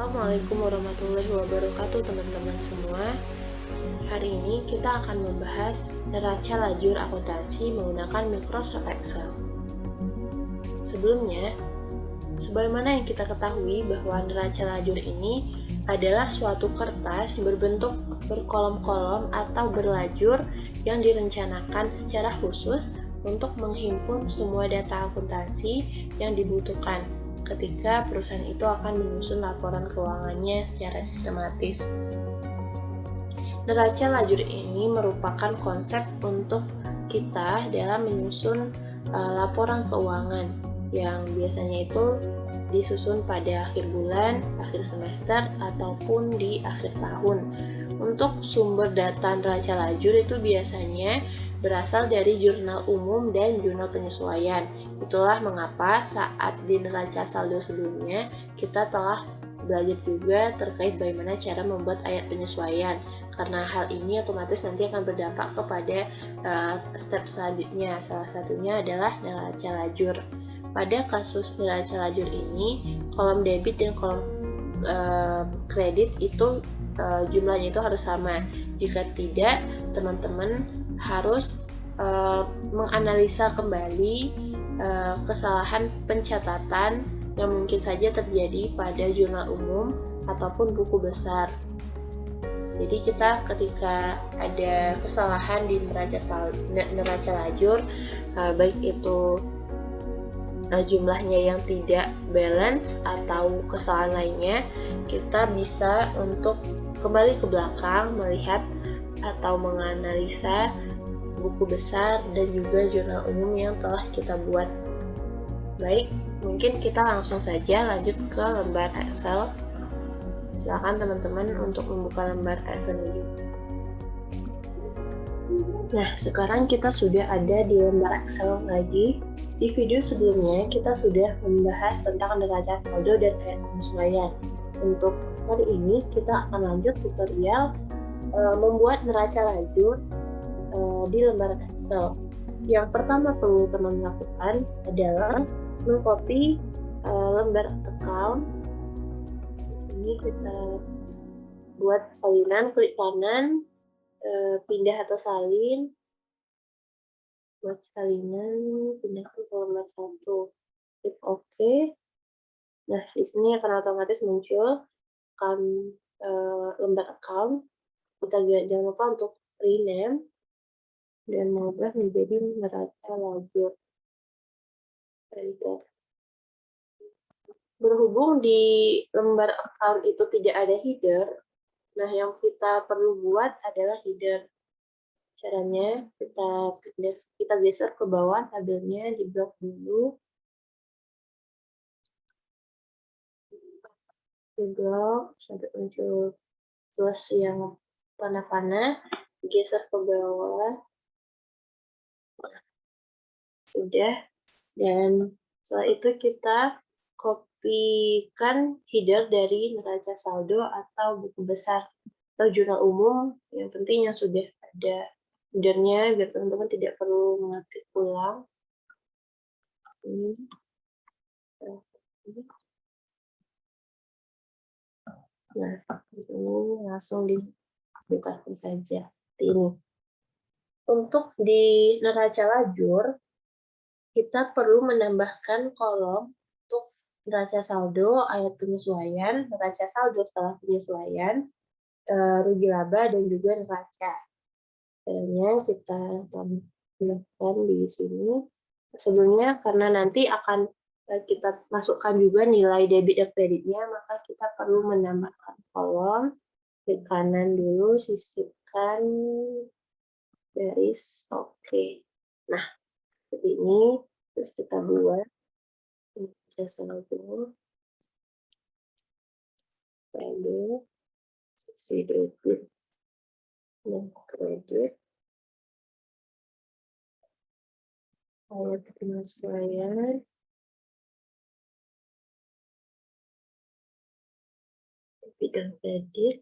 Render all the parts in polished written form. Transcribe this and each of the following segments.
Assalamualaikum warahmatullahi wabarakatuh teman-teman semua. Hari ini kita akan membahas neraca lajur akuntansi menggunakan Microsoft Excel. Sebelumnya, sebagaimana yang kita ketahui bahwa neraca lajur ini adalah suatu kertas berbentuk berkolom-kolom atau berlajur yang direncanakan secara khusus untuk menghimpun semua data akuntansi yang dibutuhkan ketika perusahaan itu akan menyusun laporan keuangannya secara sistematis. Neraca lajur ini merupakan konsep untuk kita dalam menyusun laporan keuangan yang biasanya itu disusun pada akhir bulan, akhir semester, ataupun di akhir tahun. Untuk sumber data neraca lajur itu biasanya berasal dari jurnal umum dan jurnal penyesuaian. Itulah mengapa saat di neraca saldo sebelumnya kita telah belajar juga terkait bagaimana cara membuat ayat penyesuaian, karena hal ini otomatis nanti akan berdampak kepada step selanjutnya. Salah satunya adalah neraca lajur. Pada kasus neraca lajur ini, kolom debit dan kolom kredit itu jumlahnya itu harus sama. Jika tidak, teman-teman harus menganalisa kembali kesalahan pencatatan yang mungkin saja terjadi pada jurnal umum ataupun buku besar. Jadi kita ketika ada kesalahan di neraca lajur, baik itu jumlahnya yang tidak balance atau kesalahan lainnya, kita bisa untuk kembali ke belakang melihat atau menganalisa buku besar dan juga jurnal umum yang telah kita buat. Baik, mungkin kita langsung saja lanjut ke lembar Excel. Silakan teman-teman untuk membuka lembar Excel ini. Nah, sekarang kita sudah ada di lembar Excel lagi. Di video sebelumnya kita sudah membahas tentang neraca saldo dan ayat penyesuaian. Untuk kali ini kita akan lanjut tutorial membuat neraca lajur di lembar Excel. Yang pertama perlu teman lakukan adalah mengcopy lembar account. Di sini kita buat salinan, klik kanan, pindah atau salin, buat salinan, pindah ke lembar 1, klik OK. Nah, di sini akan otomatis muncul lembar account. Kita jangan lupa untuk rename dan mengubah menjadi neraca lajur. Berhubung di lembar account itu tidak ada header, nah yang kita perlu buat adalah header. Caranya kita geser ke bawah tabelnya, di blok dulu, di blok sampai muncul plus yang panah-panah, geser ke bawah, sudah. Dan setelah itu kita kopikan header dari neraca saldo atau buku besar atau jurnal umum, yang penting yang sudah ada headernya biar teman-teman tidak perlu mengetik ulang. Nah, di sini langsung dipasang saja seperti ini. Untuk di neraca lajur, kita perlu menambahkan kolom untuk neraca saldo, ayat penyesuaian, neraca saldo setelah penyesuaian, rugi laba, dan juga neraca. Caranya kita tambahkan di sini. Sebelumnya, karena nanti akan kita masukkan juga nilai debit dan kreditnya, maka kita perlu menambahkan kolom. Klik kanan dulu, sisipkan garis OK. Nah, seperti ini. Terus kita buat neraca saldo, saldo, sisi debit dan kredit, ayat penyesuaian, debit dan kredit,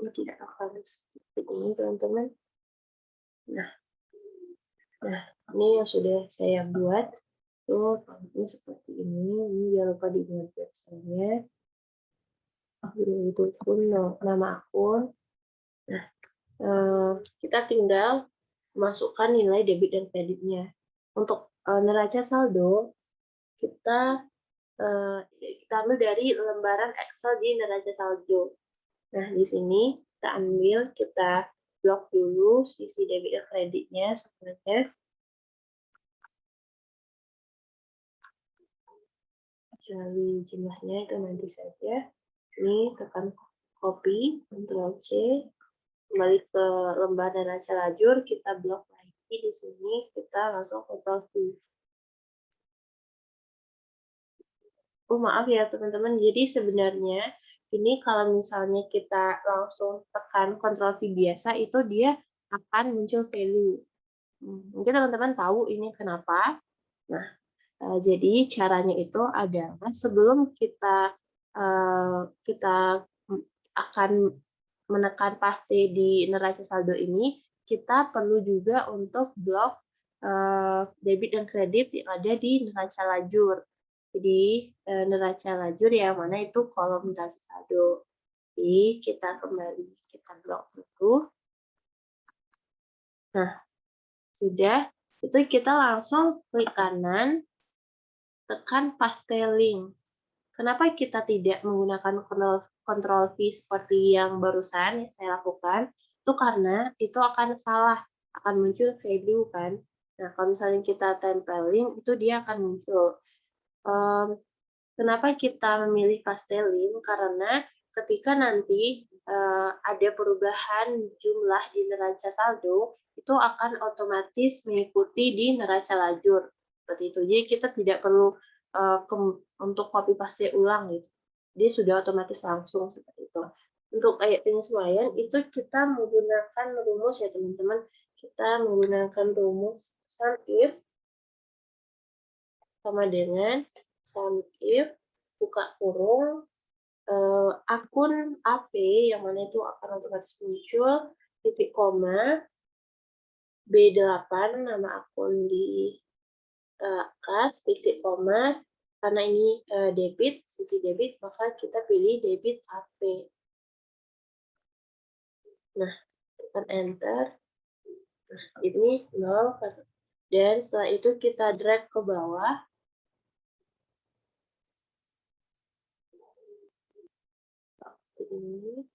ini tidak akan seperti ini, teman-teman. Nah, ini yang sudah saya buat. Tuh, ini seperti ini. Ini jangan lupa dibuat websitenya. Itu pun nama akun. Nah, kita tinggal masukkan nilai debit dan kreditnya. Untuk neraca saldo, kita ambil dari lembaran Excel di neraca saldo. Nah, di sini kita ambil, kita blok dulu sisi debit dan kreditnya sebenarnya. Kecuali jumlahnya itu nanti saja. Ini tekan copy, Ctrl C, kembali ke lembar neraca lajur, kita blok lagi di sini, kita langsung Ctrl V. Oh, maaf ya teman-teman, jadi sebenarnya ini kalau misalnya kita langsung tekan Ctrl V biasa, itu dia akan muncul value. Mungkin teman-teman tahu ini kenapa. Nah, jadi caranya itu adalah sebelum kita akan menekan paste di neraca saldo ini, kita perlu juga untuk blok debit dan kredit yang ada di neraca lajur. Jadi neraca lajur yang mana itu kolom neraca saldo. Jadi kita kembali, kita blok dulu. Nah, sudah, itu kita langsung klik kanan, tekan paste link. Kenapa kita tidak menggunakan Ctrl V seperti yang barusan yang saya lakukan? Itu karena itu akan salah, akan muncul value kan. Nah, kalau misalnya kita tempelin, itu dia akan muncul. Kenapa kita memilih paste link? Karena ketika nanti ada perubahan jumlah di neraca saldo, itu akan otomatis mengikuti di neraca lajur. Seperti itu. Jadi kita tidak perlu untuk copy paste ulang gitu. Dia sudah otomatis langsung seperti itu. Untuk kayak penyesuaian itu kita menggunakan rumus ya teman-teman. Kita menggunakan rumus sum if sama dengan sum if buka kurung akun AP yang mana itu akan otomatis muncul titik koma B8 nama akun di kas titik koma karena ini debit, sisi debit, maka kita pilih debit AP. Nah, tekan enter. Nah, ini 0 dan setelah itu kita drag ke bawah. Ini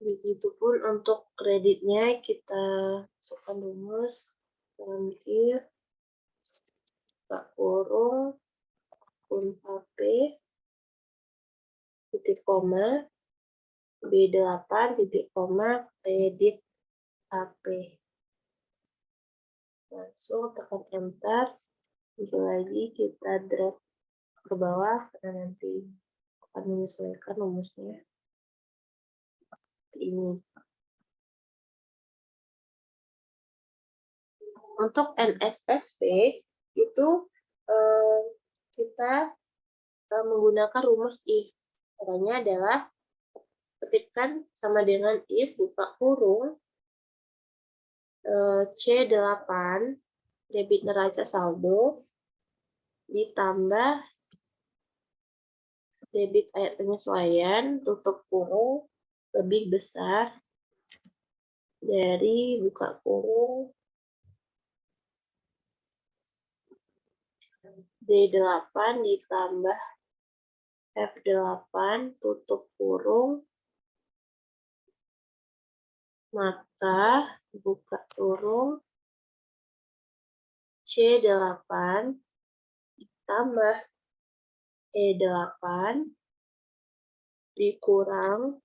begitupun untuk kreditnya kita masukkan rumus if buka kurung akun HP titik koma B8 titik koma kredit HP. Langsung tekan enter. Muncul lagi, kita drag ke bawah karena nanti akan menyesuaikan rumusnya. Ini. Untuk NSSP itu kita menggunakan rumus if. Caranya adalah ketikkan sama dengan if buka kurung C8 debit neraca saldo ditambah debit ayat penyesuaian tutup kurung lebih besar dari buka kurung D8 ditambah F8 tutup kurung maka buka kurung C8 ditambah E8 dikurang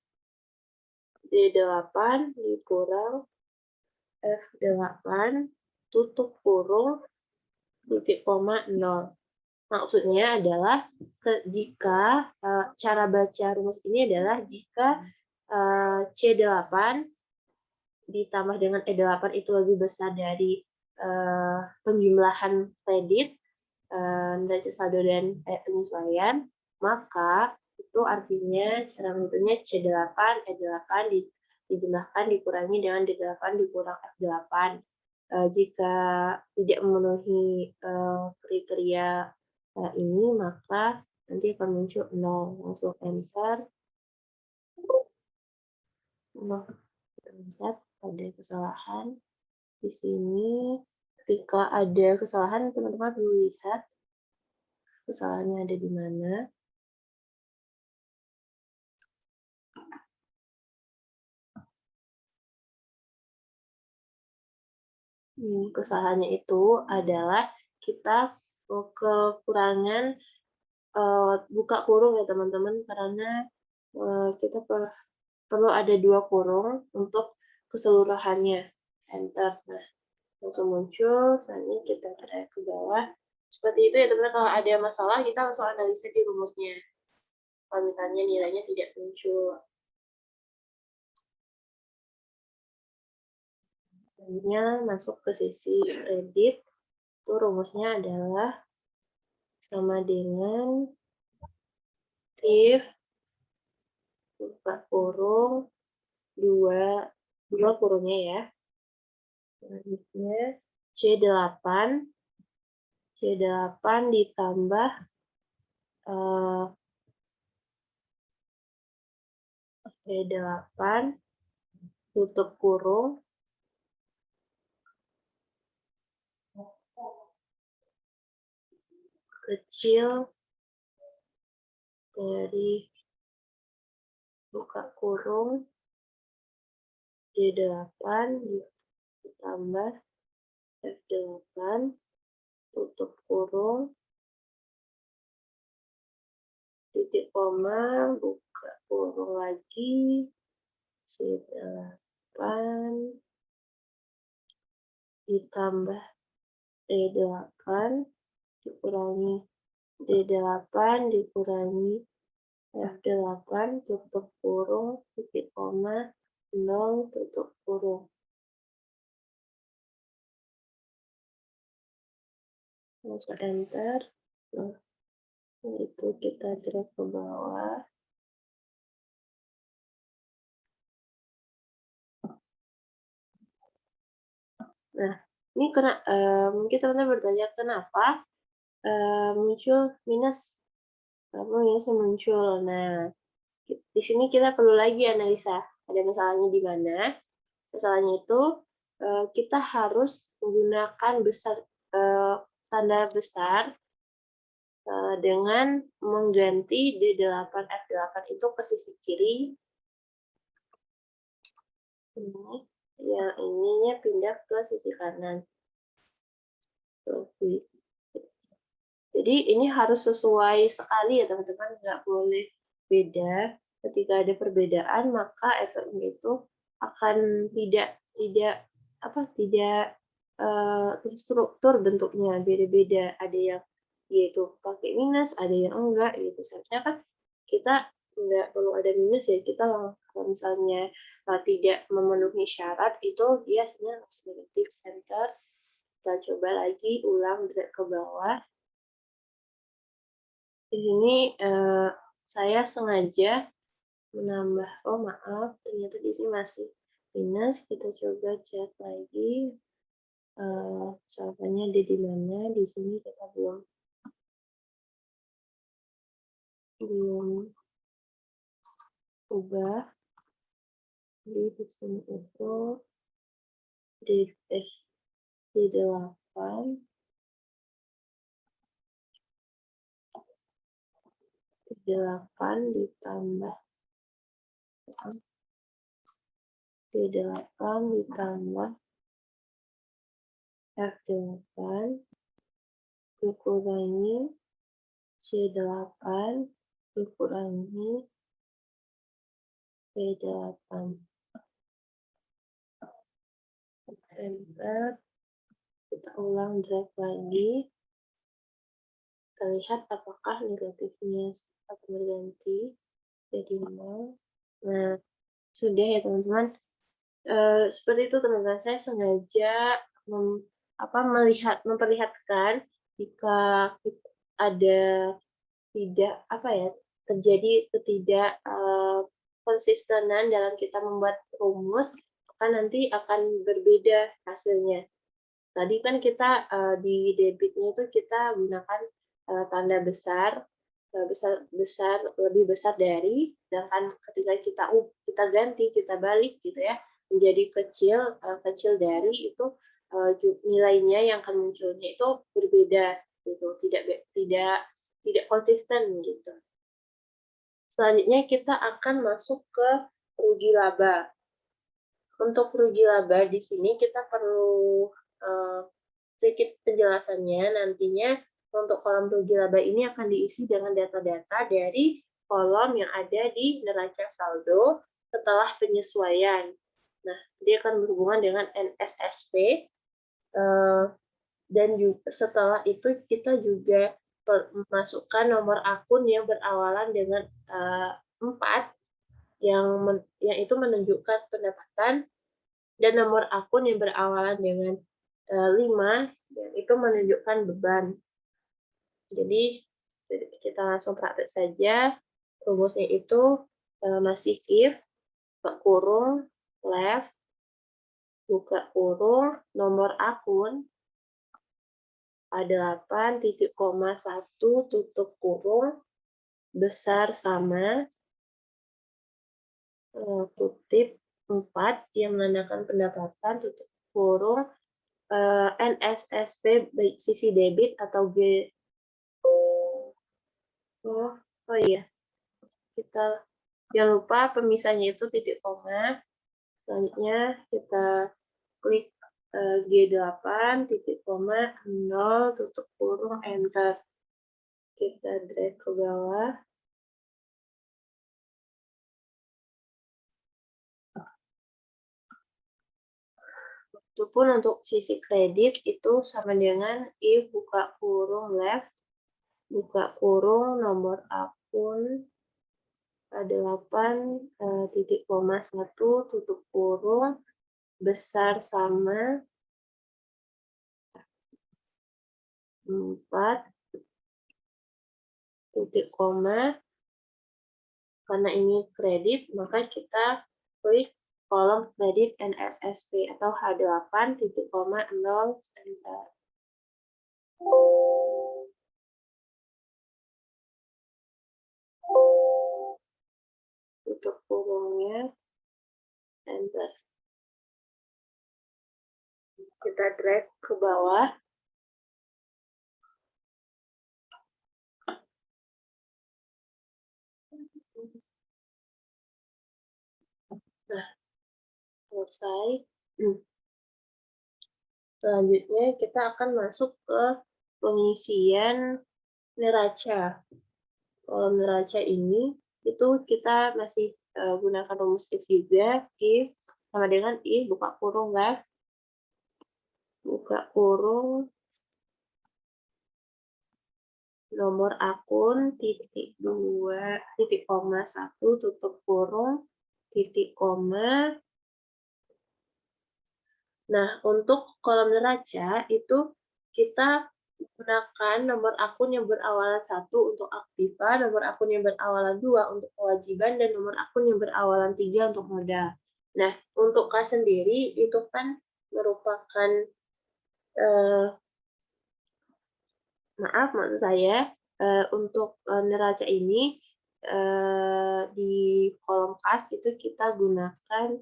D8 dikurang F8 tutup kurung titik koma 0. Maksudnya adalah jika cara baca rumus ini adalah jika C8 ditambah dengan E8 itu lebih besar dari penjumlahan kredit, neraca saldo dan penyesuaian, maka itu artinya cara menghitungnya C8, E8 dijumlahkan dikurangi dengan D8 dikurang F8. Jika tidak memenuhi kriteria ini, maka nanti akan muncul 0. Langsung enter. Nah, kita lihat ada kesalahan di sini. Ketika ada kesalahan, teman-teman perlu lihat kesalahannya ada di mana. Kesalahannya itu adalah kita kekurangan buka kurung ya teman-teman, karena kita perlu ada 2 kurung untuk keseluruhannya. Enter. Nah, langsung muncul. Selanjutnya kita drag ke bawah. Seperti itu ya teman-teman. Kalau ada masalah, kita langsung analisa di rumusnya. Kalau misalnya nilainya tidak muncul. Selanjutnya masuk ke sisi kredit. Itu rumusnya adalah sama dengan if buka kurung 2 kurungnya ya. Selanjutnya C8 ditambah C8 tutup kurung kecil dari buka kurung D8 ditambah F8 tutup kurung titik koma buka kurung lagi C8 ditambah D8 dikurangi D8 dikurangi F8 tutup kurung titik koma 0 tutup kurung. Langsung enter. Nah, itu kita drag ke bawah. Nah, ini mungkin teman-teman bertanya kenapa muncul minus, kenapa minusnya muncul. Nah, di sini kita perlu lagi analisa ada masalahnya di mana. Masalahnya itu kita harus menggunakan tanda besar dengan mengganti D8 F8 itu ke sisi kiri. Ini yang ininya pindah ke sisi kanan. Jadi ini harus sesuai sekali ya teman-teman, nggak boleh beda. Ketika ada perbedaan maka efeknya itu akan tidak terstruktur bentuknya, beda-beda. Ada yang yaitu pakai minus, ada yang enggak gitu. Seharusnya kan kita nggak perlu ada minus ya, kita kalau misalnya tidak memenuhi syarat itu dia sebenarnya harus negatif. Enter. Kita coba lagi ulang drag ke bawah. Di sini saya sengaja menambah, oh maaf, ternyata di sini masih minus. Kita coba cek lagi saldonya ada di mana. Di sini kita belum ubah. Jadi di sini itu D8 ditambah D8 ditambah F8 dikurangi C8 dikurangi P8. Enter. Kita ulang drag lagi. Kita lihat apakah negatifnya akan berganti jadi 0. Nah, sudah ya teman-teman. Seperti itu teman-teman, saya sengaja memperlihatkan jika ada tidak apa ya, terjadi konsistenan dalam kita membuat rumus, maka nanti akan berbeda hasilnya. Tadi kan kita, di debitnya itu kita gunakan, tanda besar, besar besar lebih besar dari, sedangkan ketika kita ganti, kita balik gitu ya, menjadi kecil, kecil dari itu, nilainya yang akan munculnya itu berbeda gitu, tidak konsisten gitu. Selanjutnya kita akan masuk ke rugi laba. Untuk rugi laba di sini kita perlu sedikit penjelasannya. Nantinya untuk kolom rugi laba ini akan diisi dengan data-data dari kolom yang ada di neraca saldo setelah penyesuaian. Nah, dia akan berhubungan dengan NSSP, dan juga setelah itu kita juga memasukkan nomor akun yang berawalan dengan 4 yang itu menunjukkan pendapatan, dan nomor akun yang berawalan dengan 5 yang itu menunjukkan beban. Jadi kita langsung praktek saja. Rumusnya itu masih if kurung left buka kurung nomor akun A8 titik koma 1 tutup kurung besar sama kutip 4 yang menandakan pendapatan tutup kurung NSSP baik sisi debit atau G. Oh iya, kita jangan lupa pemisahnya itu titik koma. Selanjutnya kita klik G8 titik koma 0 tutup kurung enter. Kita drag ke bawah. Itu pun untuk sisi kredit itu sama dengan if buka kurung left buka kurung nomor akun A8 titik koma 1 tutup kurung besar sama 4 titik koma, karena ini kredit maka kita klik kolom kredit NSSP atau H8 titik koma 0 enter. Tutup kurungnya enter. Kita drag ke bawah. Nah, selesai. Selanjutnya kita akan masuk ke pengisian neraca. Kolom neraca ini itu kita masih gunakan rumus if juga. If sama dengan if buka kurung left buka kurung nomor akun titik 2 titik koma 1 tutup kurung titik koma. Nah, untuk kolom neraca itu kita gunakan nomor akun yang berawalan 1 untuk aktiva, nomor akun yang berawalan 2 untuk kewajiban, dan nomor akun yang berawalan 3 untuk modal. Nah, untuk kas sendiri itu kan merupakan maksud saya untuk neraca ini di kolom kas itu kita gunakan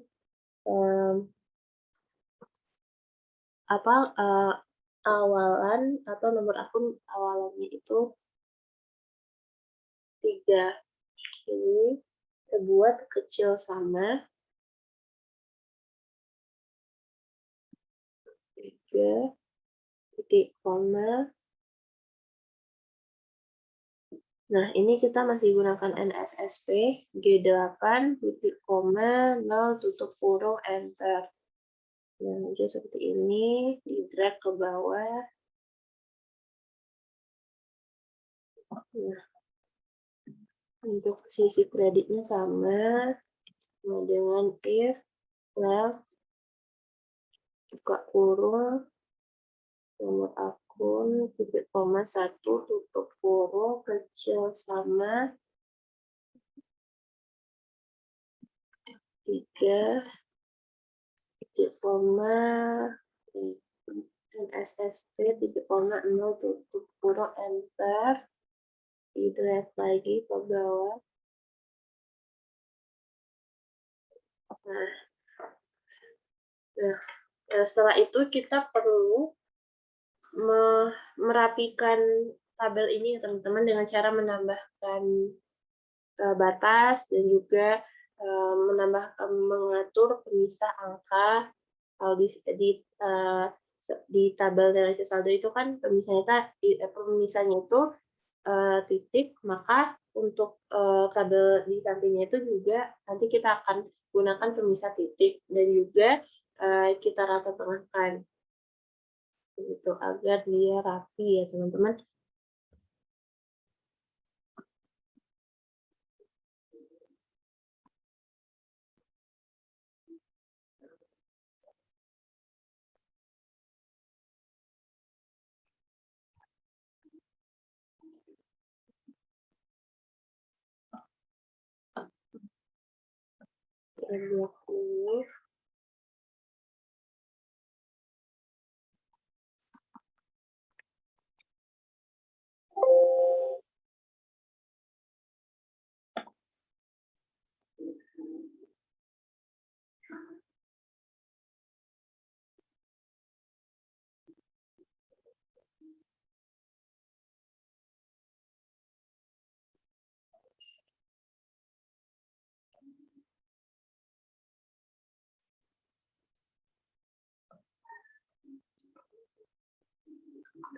awalan atau nomor akun awalannya itu 3. Ini kita buat kecil sama 3 titik koma. Nah, ini kita masih gunakan NSSP G8 titik koma 0 tutup kurung enter. Nah, muncul seperti ini, di drag ke bawah. Nah, untuk sisi kreditnya sama dengan if left buka kurung, nomor akun, titik koma 1, tutup kurung, kecil sama 3, titik koma, NSSP, titik koma 0, tutup kurung, enter, di drag lagi ke bawah. Nah, setelah itu kita perlu merapikan tabel ini teman-teman dengan cara menambahkan batas dan juga mengatur pemisah angka. Kalau di tabel nilai saldo itu kan pemisahnya itu titik, maka untuk tabel di sampingnya itu juga nanti kita akan gunakan pemisah titik dan juga kita rata tengahkan gitu agar dia rapi ya teman-teman.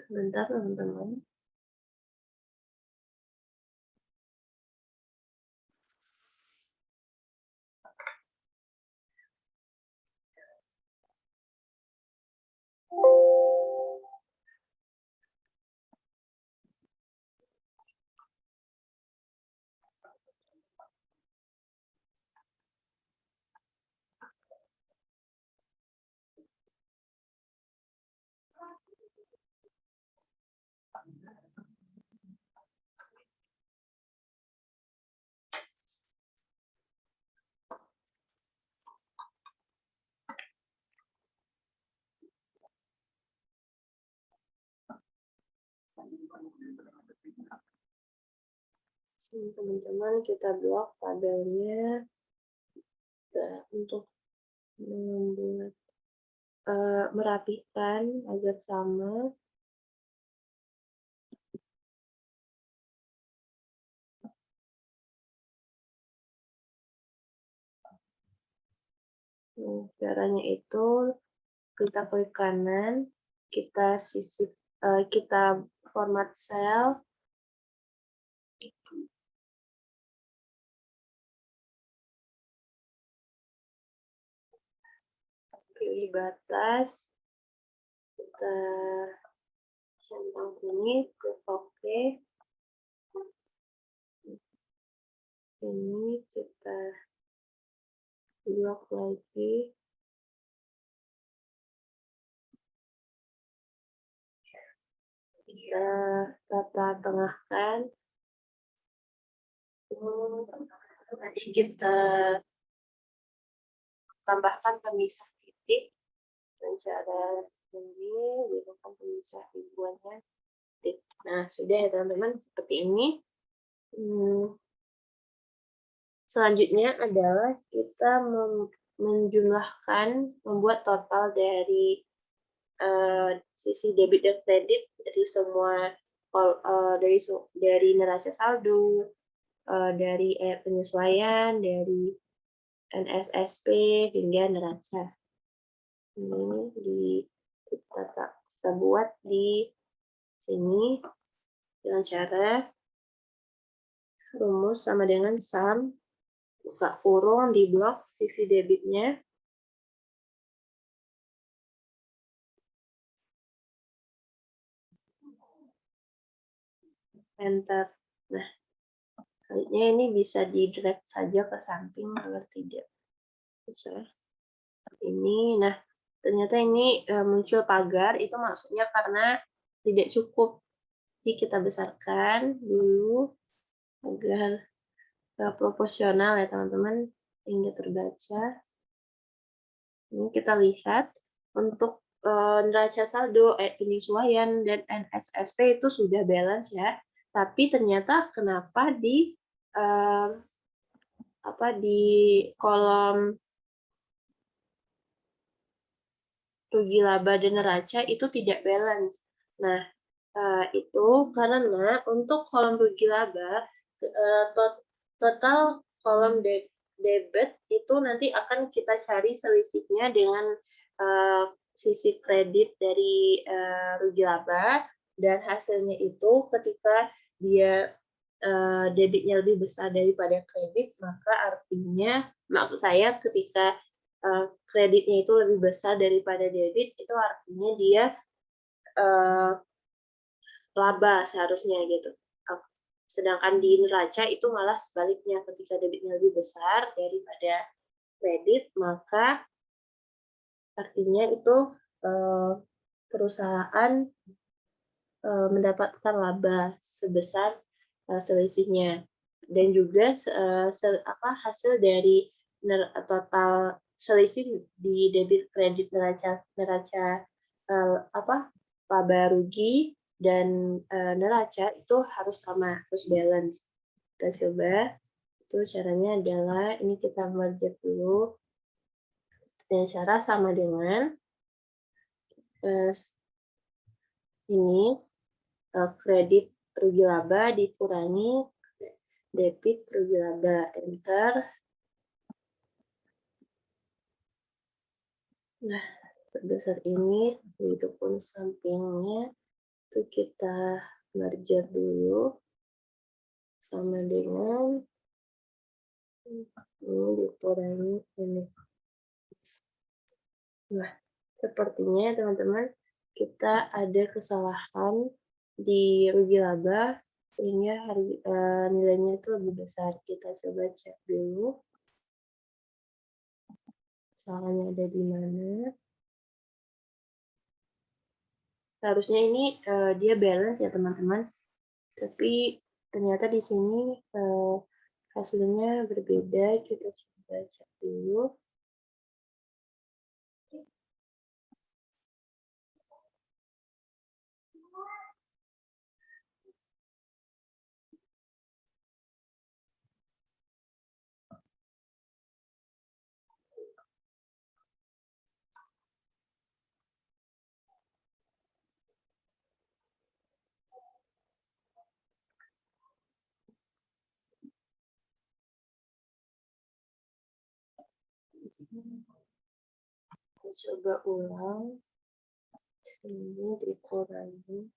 Sebentar teman-teman. Teman-teman kita blok tabelnya untuk membuat merapikan agar sama. Caranya itu kita klik kanan, kita kita format sel, pilih batas, kita centang kuning, klik OK. Ini kita blok lagi. Kita rata tengahkan. Tadi kita tambahkan pemisah titik dengan cara ini, gunakan pemisah ribuannya. Nah, sudah ya teman-teman, seperti ini. Selanjutnya adalah kita menjumlahkan, membuat total dari sisi debit dan kredit dari semua dari neraca saldo, dari penyesuaian, dari NSSP hingga neraca. Ini kita buat di sini dengan cara rumus sama dengan sum, buka kurung, di blok sisi debitnya, enter. Nah, selanjutnya ini bisa di drag saja ke samping agar tidak besar. Ini, nah ternyata ini muncul pagar, itu maksudnya karena tidak cukup. Jadi kita besarkan dulu agar proporsional ya teman-teman, hingga terbaca. Ini kita lihat untuk neraca saldo, penyesuaian, dan NSSP itu sudah balance ya. Tapi ternyata kenapa di kolom rugi laba dan neraca itu tidak balance. Nah, itu karena untuk kolom rugi laba, total kolom debit itu nanti akan kita cari selisihnya dengan sisi kredit dari rugi laba, dan hasilnya itu ketika dia debitnya lebih besar daripada kredit, maka artinya, maksud saya ketika kreditnya itu lebih besar daripada debit, itu artinya dia laba seharusnya gitu. Sedangkan di neraca itu malah sebaliknya, ketika debitnya lebih besar daripada kredit, maka artinya itu perusahaan mendapatkan laba sebesar selisihnya. Dan juga hasil dari total selisih di debit kredit neraca laba rugi dan neraca itu harus sama, harus balance. Kita coba. Itu caranya adalah ini kita merge dulu. Dan cara sama dengan ini kredit rugi laba dikurangi debit rugi laba, enter. Nah, sebesar ini, begitu pun sampingnya itu kita merge dulu sama dengan ini dikurangi ini. Nah, sepertinya teman-teman kita ada kesalahan di rugi laba sehingga nilainya itu lebih besar. Kita coba cek dulu kesalahannya ada di mana. Seharusnya ini dia balance ya teman-teman, tapi ternyata di sini hasilnya berbeda. Kita coba cek dulu. Kita coba ulang. Sini dikurangi.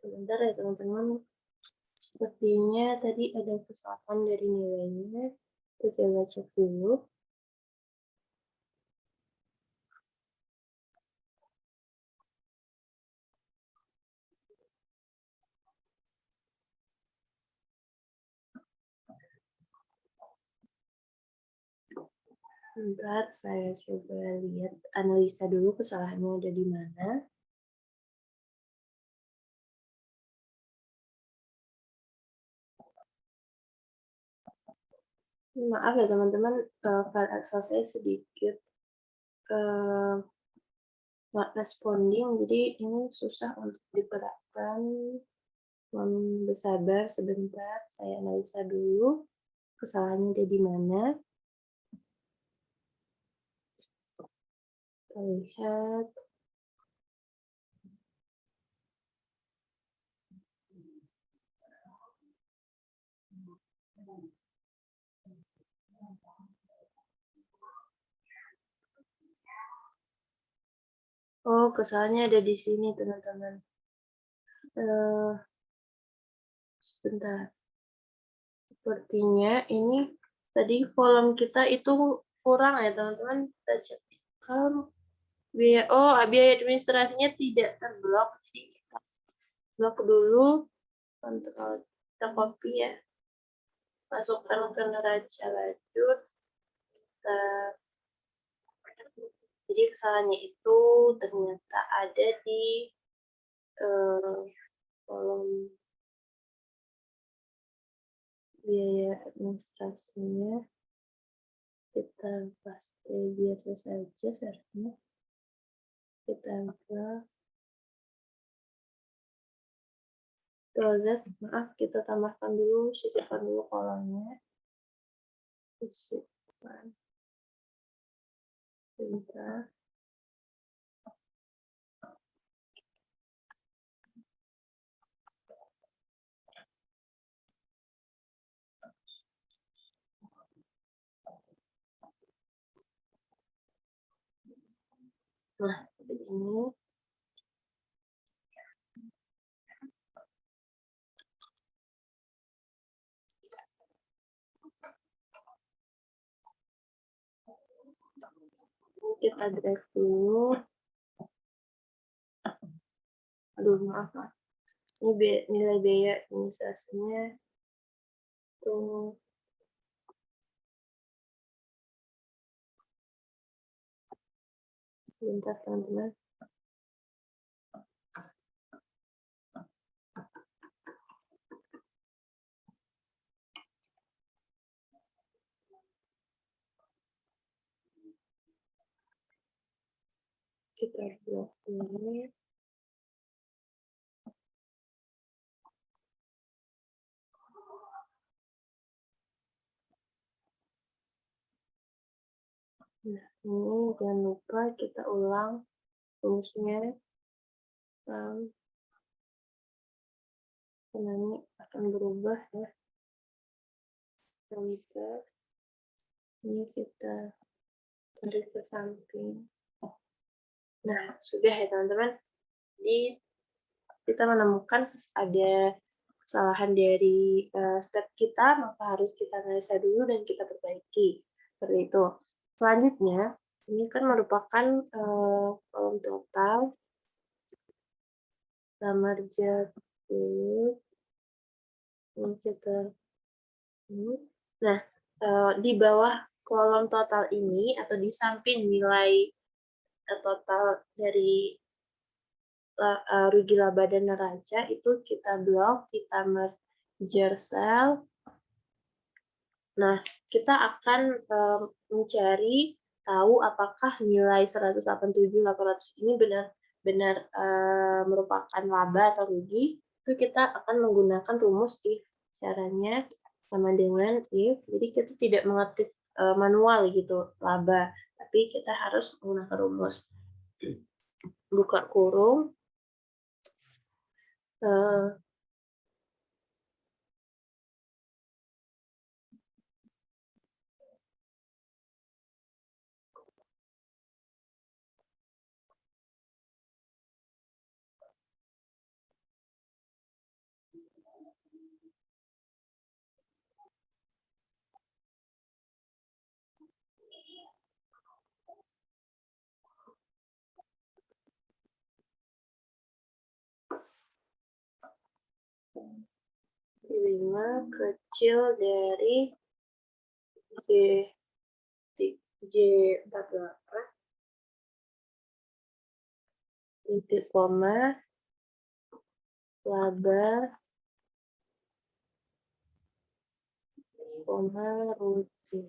Sebentar ya teman-teman. Sepertinya tadi ada kesalahan dari nilainya. Kita coba cek dulu. Bentar, saya coba lihat, analisa dulu kesalahannya ada di mana. Maaf ya teman-teman, file Excel saya sedikit not responding, jadi ini susah untuk digerakkan. Mohon bersabar sebentar, saya analisa dulu kesalahannya ada di mana. Kita lihat. Oh, kesalahannya ada di sini teman-teman. Sebentar. Sepertinya ini tadi kolom kita itu kurang ya teman-teman. Kita cek biaya administrasinya tidak terblok. Jadi kita blok dulu. Kontrol, kita copy ya. Masukkan ke neraca lanjut. kita jadi kesalahannya itu ternyata ada di kolom biaya administrasinya. Kita paste biasa saja seharusnya. Kita buat Z, maaf, kita tambahkan dulu, sisipkan dulu kolomnya. Sisipkan. Bentar. Nah, seperti ini. Kita drag dulu. Aduh, maaf. Ini nilai biaya administrasinya tuh sebentar teman-teman. Kita blok ini. Nah, ini jangan lupa kita ulang rumusnya. Karena ini akan berubah ya. Sampai ini kita tarik ke samping. Nah, sudah ya teman-teman. Jadi kita menemukan ada kesalahan dari step kita, maka harus kita analisa dulu dan kita perbaiki. Seperti itu. Selanjutnya, ini kan merupakan kolom total kamar jatuh. Ini kita nah, di bawah kolom total ini atau di samping nilai total dari rugi laba dan neraca itu kita blok, kita merger cell. Nah, kita akan mencari tahu apakah nilai 187.800 ini benar-benar merupakan laba atau rugi. Itu kita akan menggunakan rumus if. Caranya sama dengan if. Jadi kita tidak mengetik manual gitu laba, tapi kita harus menggunakan rumus. Buka kurung. Lima kecil dari J48 titik koma laba koma rugi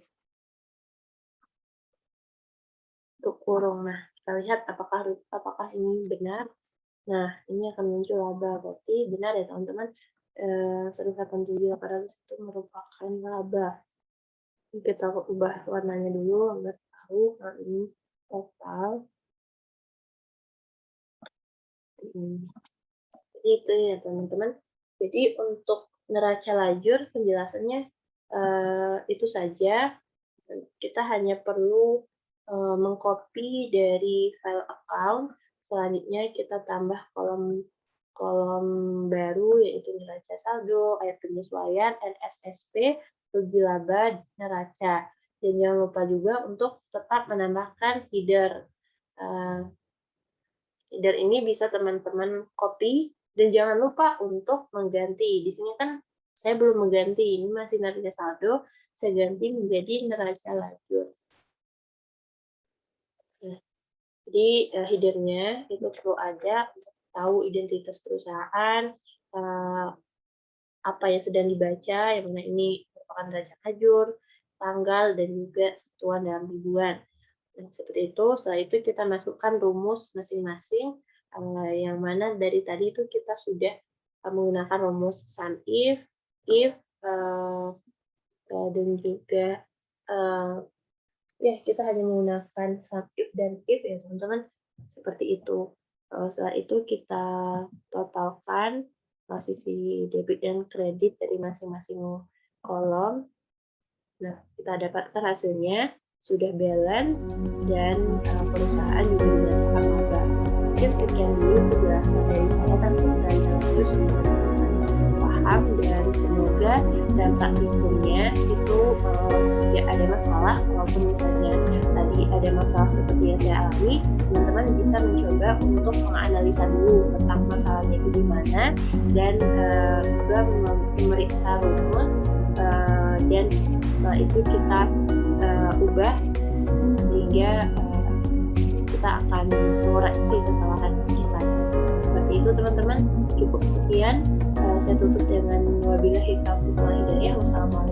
untuk kurung. Nah, kita lihat apakah ini benar. Nah, ini akan muncul laba, berarti benar ya teman-teman. 187.800 itu merupakan laba. Kita ubah warnanya dulu agar tahu kalau ini total. Jadi itu ya teman-teman. Jadi untuk neraca lajur penjelasannya itu saja. Kita hanya perlu mengcopy dari file account. Selanjutnya kita tambah kolom baru yaitu neraca saldo, ayat penyesuaian, NSSP, rugi laba, neraca. Dan jangan lupa juga untuk tetap menambahkan header. Header ini bisa teman-teman copy dan jangan lupa untuk mengganti. Di sini kan saya belum mengganti, ini masih neraca saldo, saya ganti menjadi neraca lajur. Jadi header-nya itu perlu ada untuk tahu identitas perusahaan, eee, apa yang sedang dibaca, yang mana ini merupakan neraca ajur, tanggal, dan juga satuan dalam ribuan. Nah, seperti itu. Setelah itu kita masukkan rumus masing-masing, yang mana dari tadi itu kita sudah menggunakan rumus SUMIF, if, dan juga eee, ya kita hanya menggunakan SUMIF dan if ya teman-teman, seperti itu. Setelah itu kita totalkan sisi debit dan kredit dari masing-masing kolom. Nah, kita dapatkan hasilnya sudah balance dan perusahaan juga dinyatakan laba. Mungkin sekian dulu penjelasan dari saya tentang neraca itu, semoga teman-teman paham dan semoga dalam praktikumnya itu tidak ada masalah. Walaupun misalnya tadi ada masalah seperti yang saya alami, teman-teman bisa mencoba untuk menganalisa dulu tentang masalahnya itu di mana dan juga memeriksa rumus dan setelah itu kita ubah sehingga kita akan mengoreksi kesalahan kita. Seperti itu teman-teman, cukup sekian. Saya tutup dengan wabillahi taufiq wal hidayah. Wassalamualaikum